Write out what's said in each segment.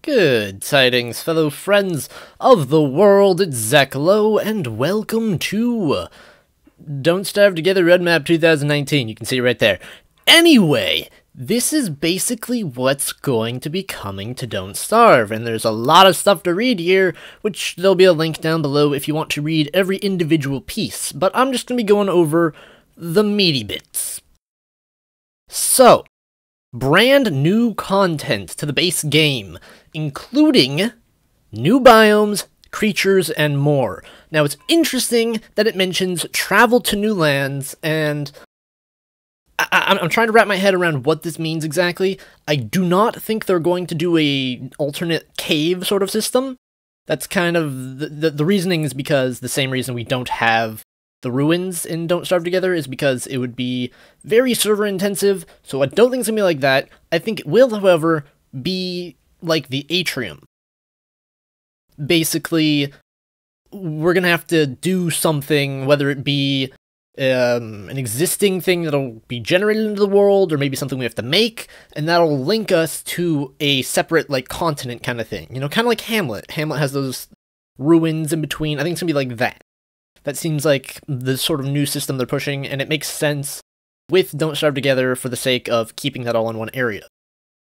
Good tidings, fellow friends of the world, it's Zeklo, and welcome to Don't Starve Together Red Map 2019, you can see it right there. Anyway, this is basically what's going to be coming to Don't Starve, and there's a lot of stuff to read here, which there'll be a link down below if you want to read every individual piece, but I'm just going to be going over the meaty bits. So, brand new content to the base game, including new biomes, creatures, and more. Now, it's interesting that it mentions travel to new lands, and I'm trying to wrap my head around what this means exactly. I do not think they're going to do a alternate cave sort of system. That's kind of, the reasoning is because the same reason we don't have the ruins in Don't Starve Together is because it would be very server intensive, so I don't think it's going to be like that. I think it will, however, be like the atrium. Basically, we're going to have to do something, whether it be an existing thing that'll be generated into the world, or maybe something we have to make, and that'll link us to a separate, like, continent kind of thing. You know, kind of like Hamlet. Hamlet has those ruins in between. I think it's going to be like that. That seems like the sort of new system they're pushing, and it makes sense with Don't Starve Together for the sake of keeping that all in one area.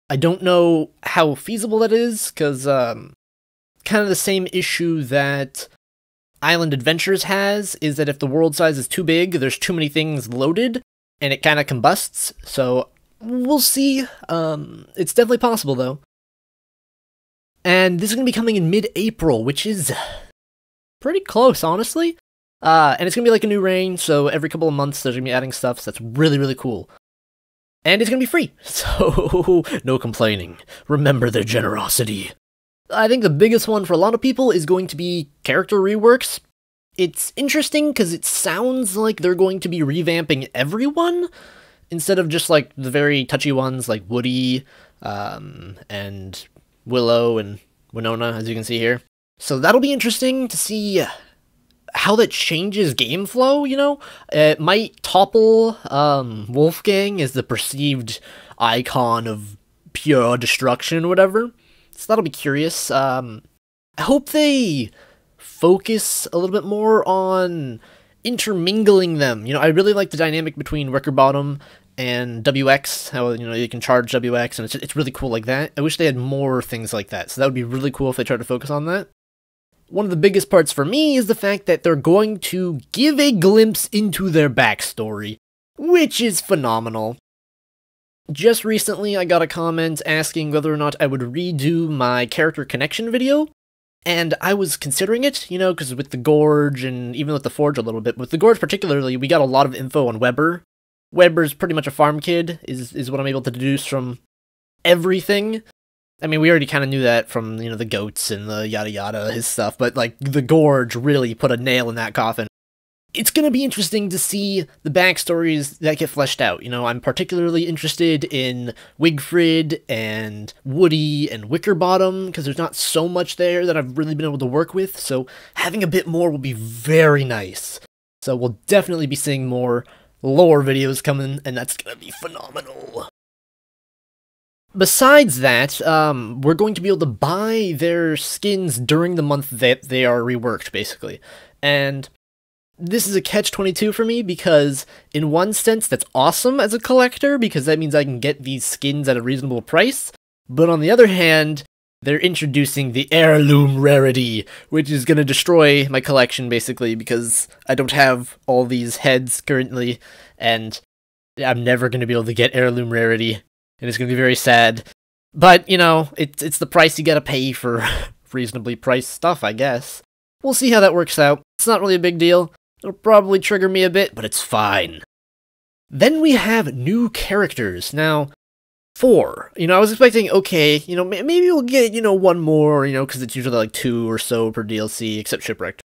I don't know how feasible that is, because kind of the same issue that Island Adventures has is that if the world size is too big, there's too many things loaded, and it kind of combusts, so we'll see. It's definitely possible, though. And this is going to be coming in mid-April, which is pretty close, honestly. And it's going to be like a new reign, so every couple of months there's going to be adding stuff, so that's really, really cool. And it's going to be free, so no complaining. Remember their generosity. I think the biggest one for a lot of people is going to be character reworks. It's interesting because it sounds like they're going to be revamping everyone, instead of just like the very touchy ones like Woody, and Willow and Winona, as you can see here. So that'll be interesting to see how that changes game flow, you know? It might topple Wolfgang as the perceived icon of pure destruction or whatever. So that'll be curious. I hope they focus a little bit more on intermingling them. You know, I really like the dynamic between Wickerbottom and WX, how, you know, you can charge WX, and it's really cool like that. I wish they had more things like that, so that would be really cool if they tried to focus on that. One of the biggest parts for me is the fact that they're going to give a glimpse into their backstory, which is phenomenal. Just recently, I got a comment asking whether or not I would redo my character connection video, and I was considering it, you know, because with the Gorge, and even with the Forge a little bit, with the Gorge particularly, we got a lot of info on Weber. Weber's pretty much a farm kid, is what I'm able to deduce from everything. I mean, we already kind of knew that from, you know, the goats and the yada yada, his stuff, but, like, the Gorge really put a nail in that coffin. It's gonna be interesting to see the backstories that get fleshed out. You know, I'm particularly interested in Wigfrid and Woody and Wickerbottom, because there's not so much there that I've really been able to work with, so having a bit more will be very nice. So we'll definitely be seeing more lore videos coming, and that's gonna be phenomenal. Besides that, we're going to be able to buy their skins during the month that they are reworked, basically. And this is a catch-22 for me, because in one sense that's awesome as a collector, because that means I can get these skins at a reasonable price, but on the other hand, they're introducing the heirloom rarity, which is going to destroy my collection, basically, because I don't have all these heads currently, and I'm never going to be able to get heirloom rarity. And it's going to be very sad. But, you know, it's the price you gotta pay for reasonably priced stuff, I guess. We'll see how that works out. It's not really a big deal. It'll probably trigger me a bit, but it's fine. Then we have new characters. Now, 4. You know, I was expecting, okay, you know, maybe we'll get, you know, one more, you know, because it's usually like 2 or so per DLC, except Shipwrecked.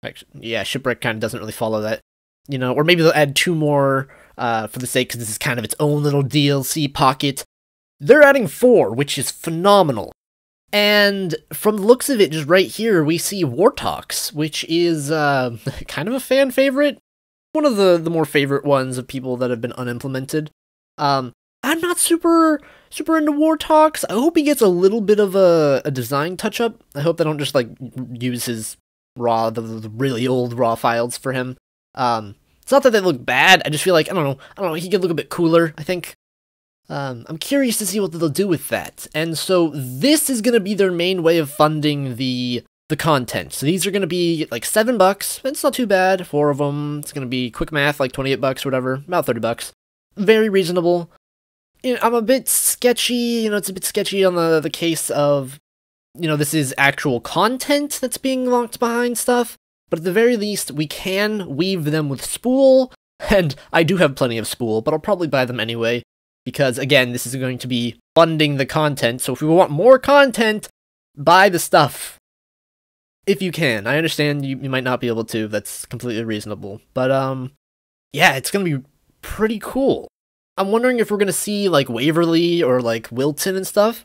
Actually, yeah, Shipwrecked kind of doesn't really follow that. You know, or maybe they'll add 2 more for the sake, because this is kind of its own little DLC pocket. They're adding 4, which is phenomenal. And from the looks of it, just right here, we see Wartox, which is kind of a fan favorite. One of the more favorite ones of people that have been unimplemented. I'm not super into War Talks. I hope he gets a little bit of a design touch-up. I hope they don't just, like, use his the really old raw files for him. It's not that they look bad, I just feel like, I don't know, he could look a bit cooler, I think. I'm curious to see what they'll do with that. And so this is going to be their main way of funding the content. So these are going to be like $7. It's not too bad. 4 of them. It's going to be quick math, like $28 or whatever, about $30. Very reasonable. You know, I'm a bit sketchy. You know, it's a bit sketchy on the case of, you know, this is actual content that's being locked behind stuff. But at the very least, we can weave them with Spool. And I do have plenty of Spool, but I'll probably buy them anyway. Because, again, this is going to be funding the content, so if we want more content, buy the stuff. If you can. I understand you might not be able to, that's completely reasonable. But, yeah, it's gonna be pretty cool. I'm wondering if we're gonna see, like, Waverly or, like, Wilton and stuff.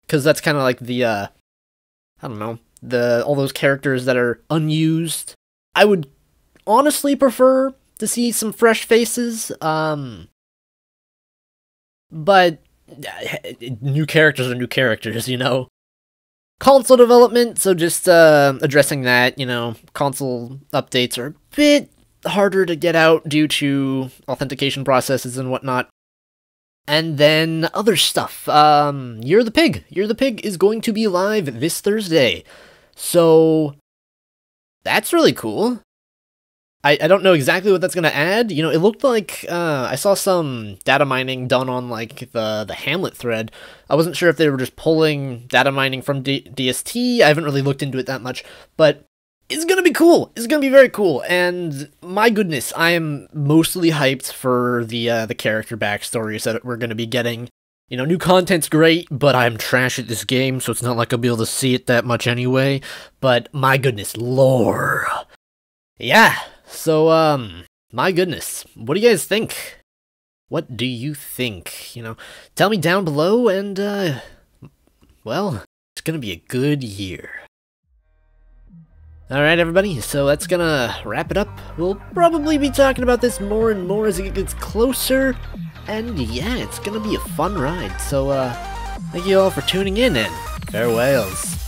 Because that's kind of like the, I don't know, all those characters that are unused. I would honestly prefer to see some fresh faces, but new characters are new characters, you know? Console development, so just addressing that, you know, console updates are a bit harder to get out due to authentication processes and whatnot. And then other stuff. Year of the Pig. Year of the Pig is going to be live this Thursday. So that's really cool. I don't know exactly what that's going to add. You know, it looked like, I saw some data mining done on, like, the Hamlet thread. I wasn't sure if they were just pulling data mining from DST. I haven't really looked into it that much, but it's going to be cool. It's going to be very cool, and my goodness, I am mostly hyped for the character backstories that we're going to be getting. You know, new content's great, but I'm trash at this game, so it's not like I'll be able to see it that much anyway, but my goodness, lore. Yeah. So, my goodness, what do you guys think? What do you think? You know, tell me down below, and, well, it's gonna be a good year. Alright, everybody, so that's gonna wrap it up. We'll probably be talking about this more and more as it gets closer, and yeah, it's gonna be a fun ride. So, thank you all for tuning in, and farewells.